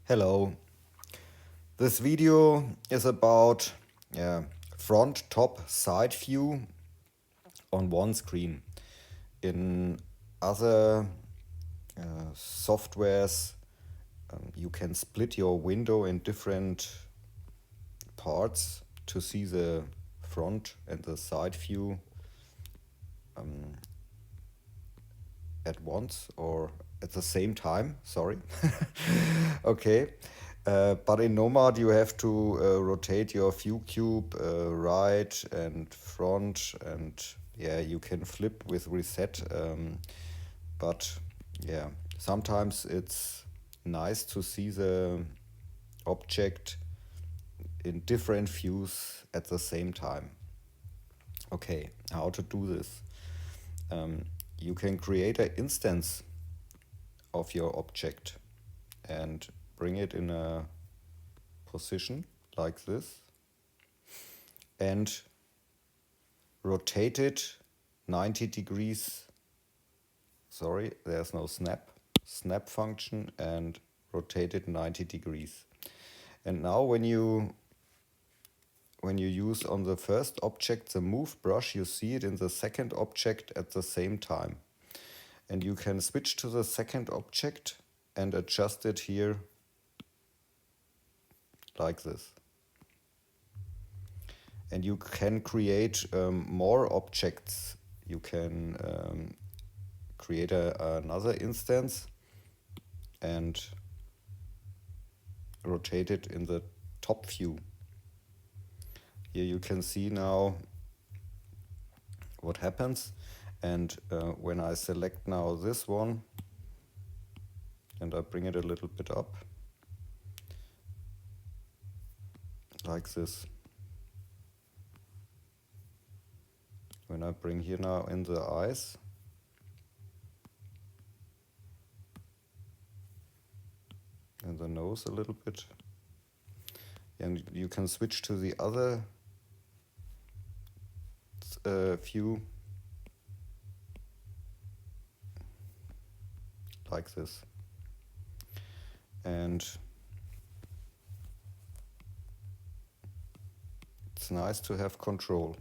Hello. This video is about front, top, side view on one screen. In other softwares, you can split your window in different parts to see the front and the side view at once or at the same time. Sorry. Okay. But in Nomad, you have to rotate your view cube right and front, and yeah, you can flip with reset. But yeah, sometimes it's nice to see the object in different views at the same time. Okay, how to do this? You can create an instance of your object and bring it in a position like this and rotate it 90 degrees. Sorry, there's no snap function, and rotate it 90 degrees. And now when you use on the first object the move brush, you see it in the second object at the same time. And you can switch to the second object and adjust it here like this. And you can create more objects. You can create another instance and rotate it in the top view. Here you can see now what happens. And when I select now this one and I bring it a little bit up like this. When I bring here now in the eyes, and the nose a little bit, and you can switch to the other view like this. And it's nice to have control.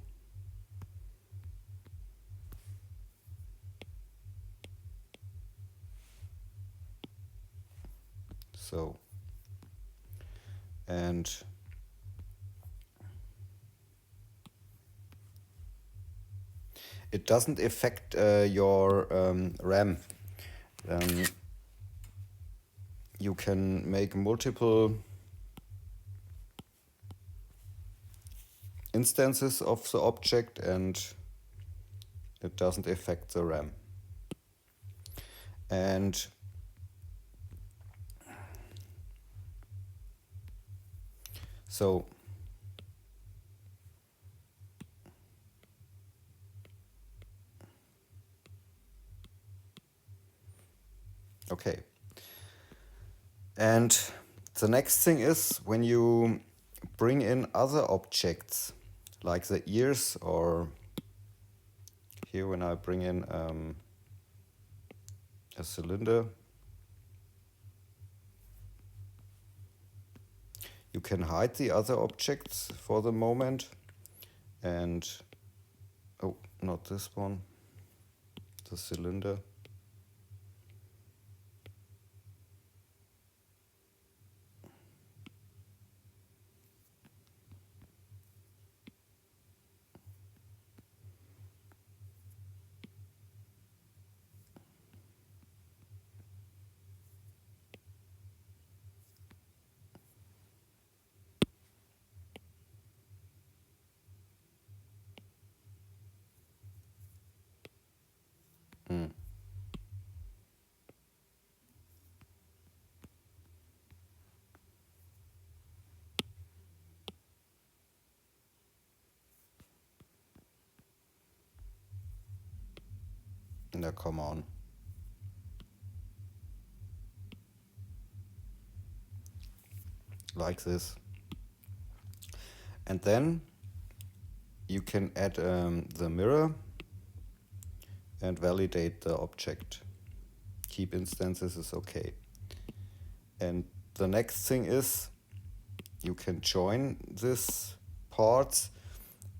So, and it doesn't affect your RAM. You can make multiple instances of the object and it doesn't affect the RAM. And so okay. And the next thing is when you bring in other objects like the ears, or here when I bring in a cylinder, you can hide the other objects for the moment. And oh, not this one, the cylinder. Now come on. Like this. And then you can add the mirror and validate the object. Keep instances is okay. And the next thing is you can join these parts,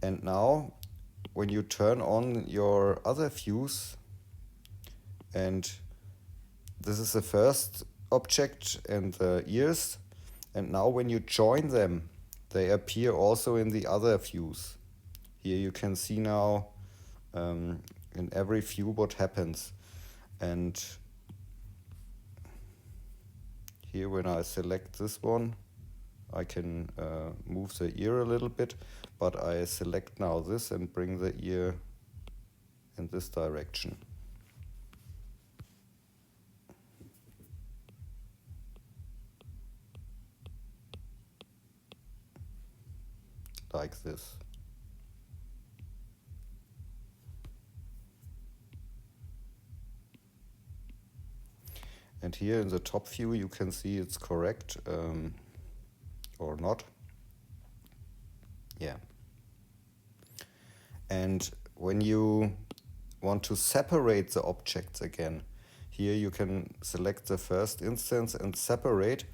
and now when you turn on your other views, and this is the first object and the ears, and now when you join them, they appear also in the other views. Here you can see now in every view what happens. And here when I select this one, I can move the ear a little bit, but I select now this and bring the ear in this direction. Like this. And here in the top view you can see it's correct or not. Yeah. And when you want to separate the objects again, here you can select the first instance and separate,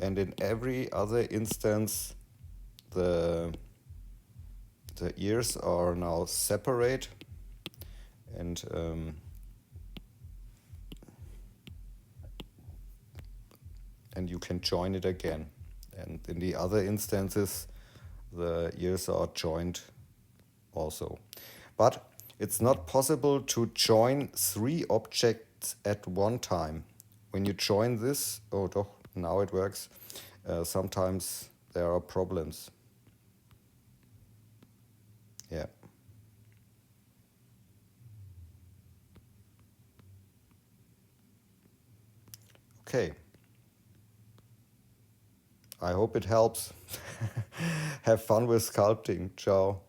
and in every other instance the ears are now separate, and you can join it again. And in the other instances the ears are joined also. But it's not possible to join 3 objects at one time. When you join this, oh doch, now it works, sometimes there are problems. Yeah. Okay. I hope it helps. Have fun with sculpting. Ciao.